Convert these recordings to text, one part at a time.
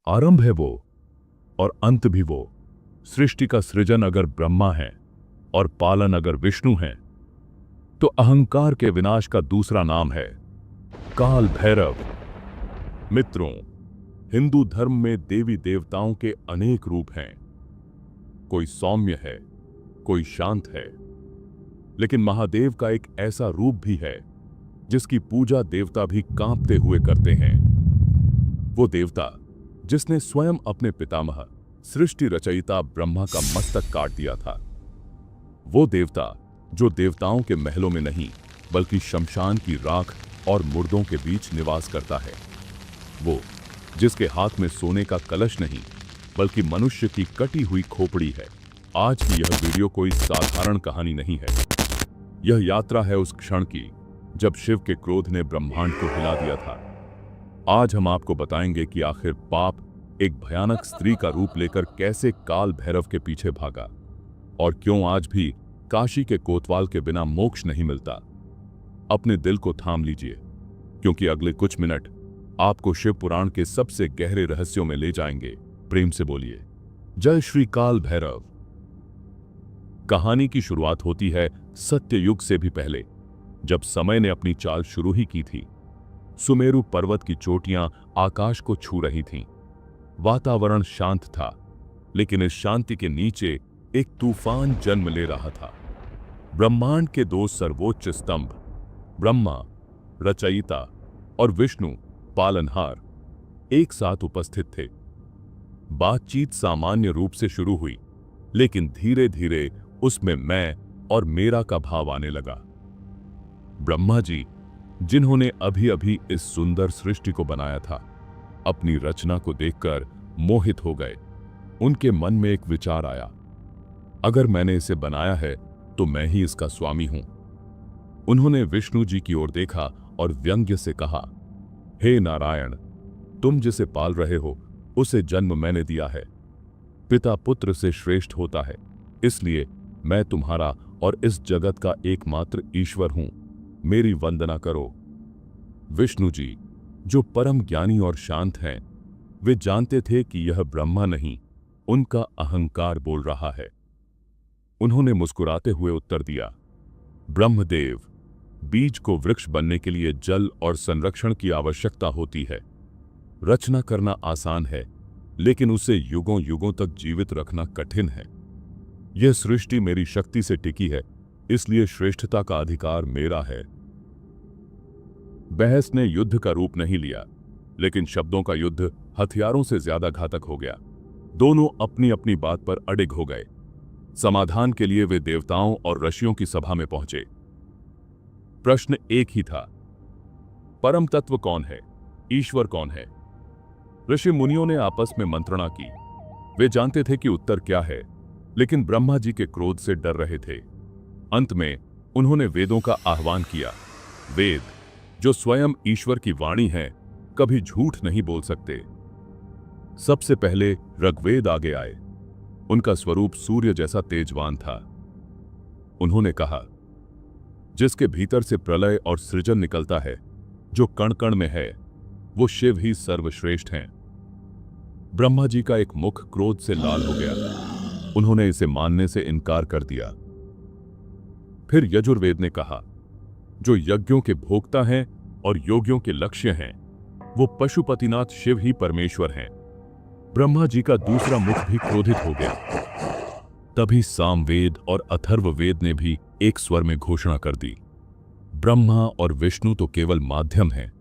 आरंभ है वो और अंत भी वो। सृष्टि का सृजन अगर ब्रह्मा है और पालन अगर विष्णु है, तो अहंकार के विनाश का दूसरा नाम है काल भैरव। मित्रों, हिंदू धर्म में देवी देवताओं के अनेक रूप हैं। कोई सौम्य है, कोई शांत है, लेकिन महादेव का एक ऐसा रूप भी है जिसकी पूजा देवता भी कांपते हुए करते हैं। वो देवता जिसने स्वयं अपने पितामह सृष्टि रचयिता ब्रह्मा का मस्तक काट दिया था। वो देवता जो देवताओं के महलों में नहीं बल्कि शमशान की राख और मुर्दों के बीच निवास करता है। वो जिसके हाथ में सोने का कलश नहीं बल्कि मनुष्य की कटी हुई खोपड़ी है। आज की यह वीडियो कोई साधारण कहानी नहीं है। यह यात्रा है उस क्षण की जब शिव के क्रोध ने ब्रह्मांड को हिला दिया था। आज हम आपको बताएंगे कि आखिर पाप एक भयानक स्त्री का रूप लेकर कैसे काल भैरव के पीछे भागा और क्यों आज भी काशी के कोतवाल के बिना मोक्ष नहीं मिलता। अपने दिल को थाम लीजिए, क्योंकि अगले कुछ मिनट आपको शिव पुराण के सबसे गहरे रहस्यों में ले जाएंगे। प्रेम से बोलिए जय श्री काल भैरव। कहानी की शुरुआत होती है सत्ययुग से भी पहले, जब समय ने अपनी चाल शुरू ही की थी। सुमेरु पर्वत की चोटियां आकाश को छू रही थीं। वातावरण शांत था, लेकिन इस शांति के नीचे एक तूफान जन्म ले रहा था। ब्रह्मांड के दो सर्वोच्च स्तंभ, ब्रह्मा रचयिता और विष्णु पालनहार, एक साथ उपस्थित थे। बातचीत सामान्य रूप से शुरू हुई, लेकिन धीरे धीरे उसमें मैं और मेरा का भाव आने लगा। ब्रह्मा जी, जिन्होंने अभी अभी इस सुंदर सृष्टि को बनाया था, अपनी रचना को देखकर मोहित हो गए। उनके मन में एक विचार आया, अगर मैंने इसे बनाया है तो मैं ही इसका स्वामी हूं। उन्होंने विष्णु जी की ओर देखा और व्यंग्य से कहा, हे नारायण, तुम जिसे पाल रहे हो उसे जन्म मैंने दिया है। पिता पुत्र से श्रेष्ठ होता है, इसलिए मैं तुम्हारा और इस जगत का एकमात्र ईश्वर हूं। मेरी वंदना करो। विष्णु जी, जो परम ज्ञानी और शांत हैं, वे जानते थे कि यह ब्रह्मा नहीं, उनका अहंकार बोल रहा है। उन्होंने मुस्कुराते हुए उत्तर दिया, ब्रह्मदेव, बीज को वृक्ष बनने के लिए जल और संरक्षण की आवश्यकता होती है। रचना करना आसान है, लेकिन उसे युगों युगों तक जीवित रखना कठिन है। यह सृष्टि मेरी शक्ति से टिकी है, इसलिए श्रेष्ठता का अधिकार मेरा है। बहस ने युद्ध का रूप नहीं लिया, लेकिन शब्दों का युद्ध हथियारों से ज्यादा घातक हो गया। दोनों अपनी अपनी बात पर अडिग हो गए। समाधान के लिए वे देवताओं और ऋषियों की सभा में पहुंचे। प्रश्न एक ही था, परम तत्व कौन है, ईश्वर कौन है? ऋषि मुनियों ने आपस में मंत्रणा की। वे जानते थे कि उत्तर क्या है, लेकिन ब्रह्मा जी के क्रोध से डर रहे थे। अंत में उन्होंने वेदों का आह्वान किया। वेद, जो स्वयं ईश्वर की वाणी है, कभी झूठ नहीं बोल सकते। सबसे पहले ऋग्वेद आगे आए। उनका स्वरूप सूर्य जैसा तेजवान था। उन्होंने कहा, जिसके भीतर से प्रलय और सृजन निकलता है, जो कण कण में है, वो शिव ही सर्वश्रेष्ठ हैं। ब्रह्मा जी का एक मुख क्रोध से लाल हो गया। उन्होंने इसे मानने से इनकार कर दिया। फिर यजुर्वेद ने कहा, जो यज्ञों के भोक्ता हैं और योगियों के लक्ष्य हैं, वो पशुपतिनाथ शिव ही परमेश्वर हैं। ब्रह्मा जी का दूसरा मुख भी क्रोधित हो गया। तभी सामवेद और अथर्ववेद ने भी एक स्वर में घोषणा कर दी, ब्रह्मा और विष्णु तो केवल माध्यम हैं,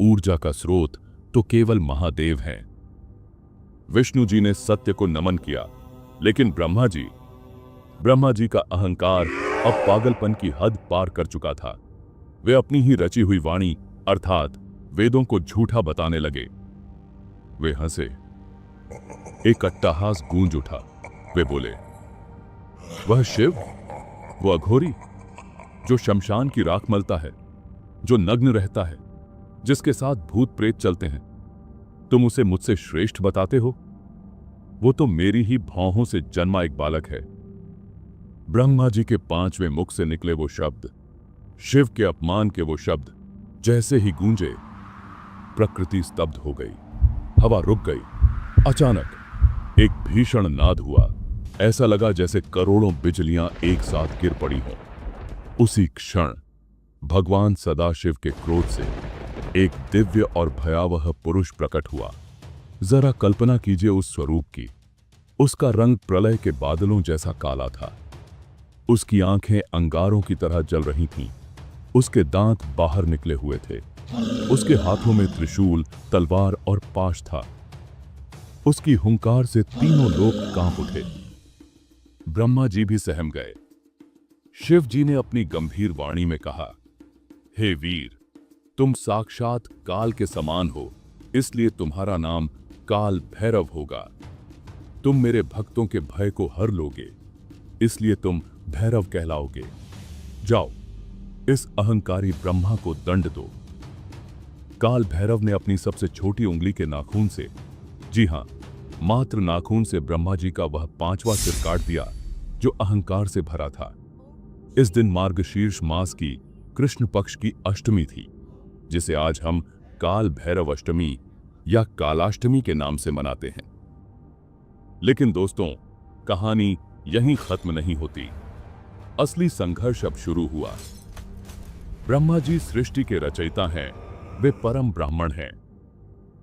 ऊर्जा का स्रोत तो केवल महादेव हैं। विष्णु जी ने सत्य को नमन किया, लेकिन ब्रह्मा जी का अहंकार अब पागलपन की हद पार कर चुका था। वे अपनी ही रची हुई वाणी अर्थात वेदों को झूठा बताने लगे। वे हंसे। एक अट्टहास गूंज उठा। वे बोले, वह शिव, वो अघोरी जो शमशान की राख मलता है, जो नग्न रहता है, जिसके साथ भूत प्रेत चलते हैं, तुम उसे मुझसे श्रेष्ठ बताते हो? वो तो मेरी ही भौहों से जन्मा एक बालक है। ब्रह्मा जी के पांचवें मुख से निकले वो शब्द, शिव के अपमान के वो शब्द, जैसे ही गूंजे, प्रकृति स्तब्ध हो गई, हवा रुक गई अचानक एक भीषण नाद हुआ। ऐसा लगा जैसे करोड़ों बिजलियां एक साथ गिर पड़ी हों। उसी क्षण भगवान सदाशिव के क्रोध से एक दिव्य और भयावह पुरुष प्रकट हुआ। जरा कल्पना कीजिए उस स्वरूप की। उसका रंग प्रलय के बादलों जैसा काला था। उसकी आंखें अंगारों की तरह जल रही थीं। उसके दांत बाहर निकले हुए थे। उसके हाथों में त्रिशूल, तलवार और पाश था। उसकी हुंकार से तीनों लोग कांप उठे। ब्रह्मा जी भी सहम गए। शिव जी ने अपनी गंभीर वाणी में कहा, हे वीर, तुम साक्षात काल के समान हो, इसलिए तुम्हारा नाम काल भैरव होगा। तुम मेरे भक्तों के भय को हर लोगे, इसलिए तुम भैरव कहलाओगे। जाओ, इस अहंकारी ब्रह्मा को दंड दो। काल भैरव ने अपनी सबसे छोटी उंगली के नाखून से, जी हां, मात्र नाखून से ब्रह्मा जी का वह 5वां सिर काट दिया जो अहंकार से भरा था। इस दिन मार्गशीर्ष मास की कृष्ण पक्ष की अष्टमी थी, जिसे आज हम काल भैरव अष्टमी या कालाष्टमी के नाम से मनाते हैं। लेकिन दोस्तों, कहानी यहीं खत्म नहीं होती। असली संघर्ष अब शुरू हुआ। ब्रह्मा जी सृष्टि के रचयिता हैं, वे परम ब्राह्मण हैं।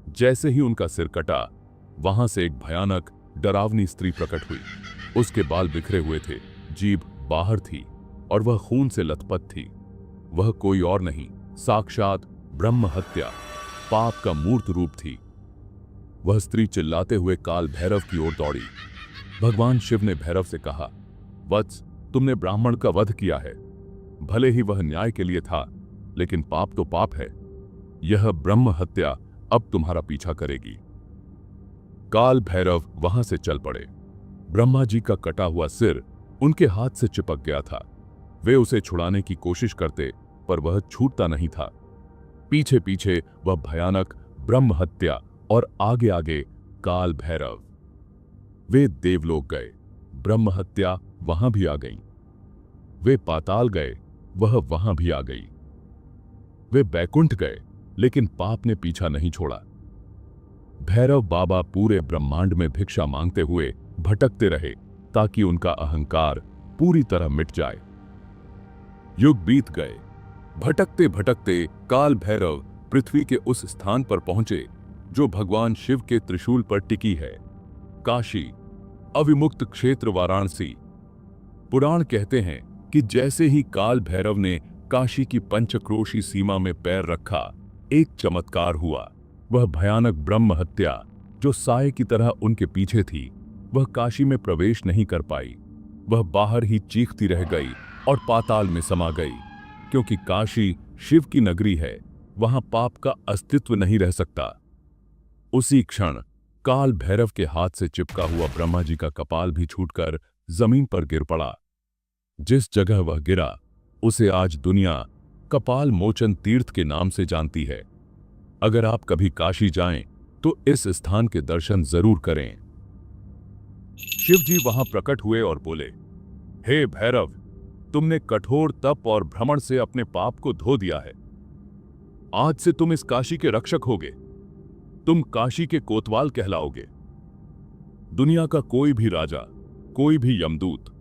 जैसे ही उनका सिर कटा, वहां से एक भयानक डरावनी स्त्री प्रकट हुई। उसके बाल बिखरे हुए थे, जीभ बाहर थी और वह खून से लथपथ थी। वह कोई और नहीं, साक्षात ब्रह्म हत्या, पाप का मूर्त रूप थी। वह स्त्री चिल्लाते हुए काल भैरव की ओर दौड़ी। भगवान शिव ने भैरव से कहा, वत्स, तुमने ब्राह्मण का वध किया है। भले ही वह न्याय के लिए था, लेकिन पाप तो पाप है। यह ब्रह्म हत्या अब तुम्हारा पीछा करेगी। काल भैरव वहां से चल पड़े। ब्रह्मा जी का कटा हुआ सिर उनके हाथ से चिपक गया था। वे उसे छुड़ाने की कोशिश करते, पर वह छूटता नहीं था। पीछे पीछे वह भयानक ब्रह्म हत्या और आगे आगे काल भैरव। वे देवलोक गए, ब्रह्म हत्या वहां भी आ गई। वे पाताल गए, वह वहां भी आ गई। वे बैकुंठ गए, लेकिन पाप ने पीछा नहीं छोड़ा। भैरव बाबा पूरे ब्रह्मांड में भिक्षा मांगते हुए भटकते रहे, ताकि उनका अहंकार पूरी तरह मिट जाए। युग बीत गए। भटकते भटकते काल भैरव पृथ्वी के उस स्थान पर पहुंचे जो भगवान शिव के त्रिशूल पर टिकी है, काशी, अविमुक्त क्षेत्र वाराणसी। पुराण कहते हैं कि जैसे ही काल भैरव ने काशी की पंचक्रोशी सीमा में पैर रखा, एक चमत्कार हुआ। वह भयानक ब्रह्म हत्या जो साए की तरह उनके पीछे थी, वह काशी में प्रवेश नहीं कर पाई। वह बाहर ही चीखती रह गई और पाताल में समा गई, क्योंकि काशी शिव की नगरी है, वहां पाप का अस्तित्व नहीं रह सकता। उसी क्षण काल भैरव के हाथ से चिपका हुआ ब्रह्मा जी का कपाल भी छूटकर जमीन पर गिर पड़ा। जिस जगह वह गिरा, उसे आज दुनिया कपाल मोचन तीर्थ के नाम से जानती है। अगर आप कभी काशी जाएं, तो इस स्थान के दर्शन जरूर करें। शिव जी वहां प्रकट हुए और बोले, हे भैरव, तुमने कठोर तप और भ्रमण से अपने पाप को धो दिया है। आज से तुम इस काशी के रक्षक होगे। तुम काशी के कोतवाल कहलाओगे। दुनिया का कोई भी राजा, कोई भी यमदूत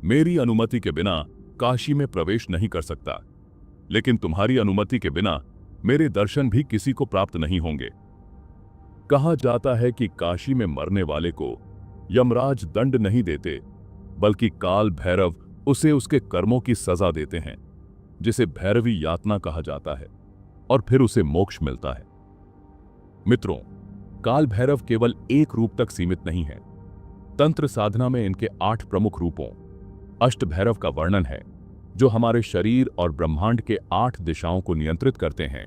मेरी अनुमति के बिना काशी में प्रवेश नहीं कर सकता, लेकिन तुम्हारी अनुमति के बिना मेरे दर्शन भी किसी को प्राप्त नहीं होंगे। कहा जाता है कि काशी में मरने वाले को यमराज दंड नहीं देते, बल्कि काल भैरव उसे उसके कर्मों की सजा देते हैं, जिसे भैरवी यातना कहा जाता है, और फिर उसे मोक्ष मिलता है। मित्रों, काल भैरव केवल एक रूप तक सीमित नहीं है। तंत्र साधना में इनके 8 प्रमुख रूपों अष्ट भैरव का वर्णन है, जो हमारे शरीर और ब्रह्मांड के 8 दिशाओं को नियंत्रित करते हैं।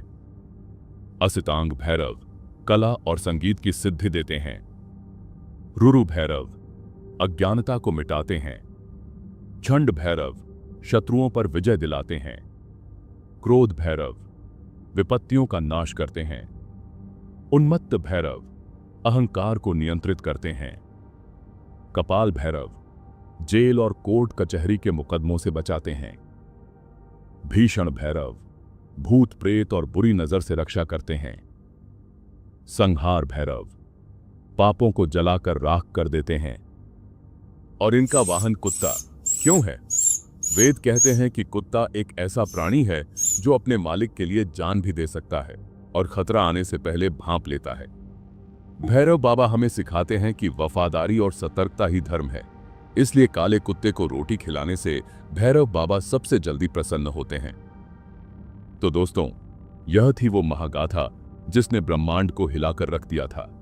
असितांग भैरव कला और संगीत की सिद्धि देते हैं। रुरु भैरव अज्ञानता को मिटाते हैं। छंड भैरव शत्रुओं पर विजय दिलाते हैं। क्रोध भैरव विपत्तियों का नाश करते हैं। उन्मत्त भैरव अहंकार को नियंत्रित करते हैं। कपाल भैरव जेल और कोर्ट कचहरी के मुकदमों से बचाते हैं। भीषण भैरव भूत प्रेत और बुरी नजर से रक्षा करते हैं। संहार भैरव पापों को जलाकर राख कर देते हैं। और इनका वाहन कुत्ता क्यों है? वेद कहते हैं कि कुत्ता एक ऐसा प्राणी है जो अपने मालिक के लिए जान भी दे सकता है और खतरा आने से पहले भांप लेता है। भैरव बाबा हमें सिखाते हैं कि वफादारी और सतर्कता ही धर्म है। इसलिए काले कुत्ते को रोटी खिलाने से भैरव बाबा सबसे जल्दी प्रसन्न होते हैं। तो दोस्तों, यह थी वो महागाथा जिसने ब्रह्मांड को हिलाकर रख दिया था।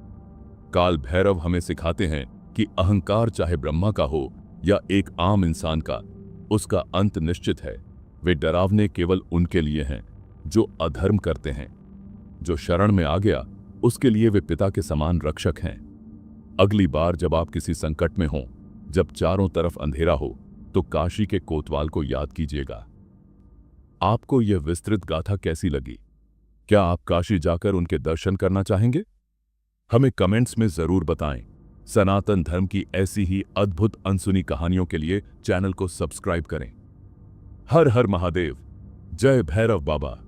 काल भैरव हमें सिखाते हैं कि अहंकार चाहे ब्रह्मा का हो या एक आम इंसान का, उसका अंत निश्चित है। वे डरावने केवल उनके लिए हैं जो अधर्म करते हैं। जो शरण में आ गया उसके लिए वे पिता के समान रक्षक हैं। अगली बार जब आप किसी संकट में हों, जब चारों तरफ अंधेरा हो, तो काशी के कोतवाल को याद कीजिएगा। आपको यह विस्तृत गाथा कैसी लगी? क्या आप काशी जाकर उनके दर्शन करना चाहेंगे? हमें कमेंट्स में जरूर बताएं। सनातन धर्म की ऐसी ही अद्भुत अनसुनी कहानियों के लिए चैनल को सब्सक्राइब करें। हर हर महादेव। जय भैरव बाबा।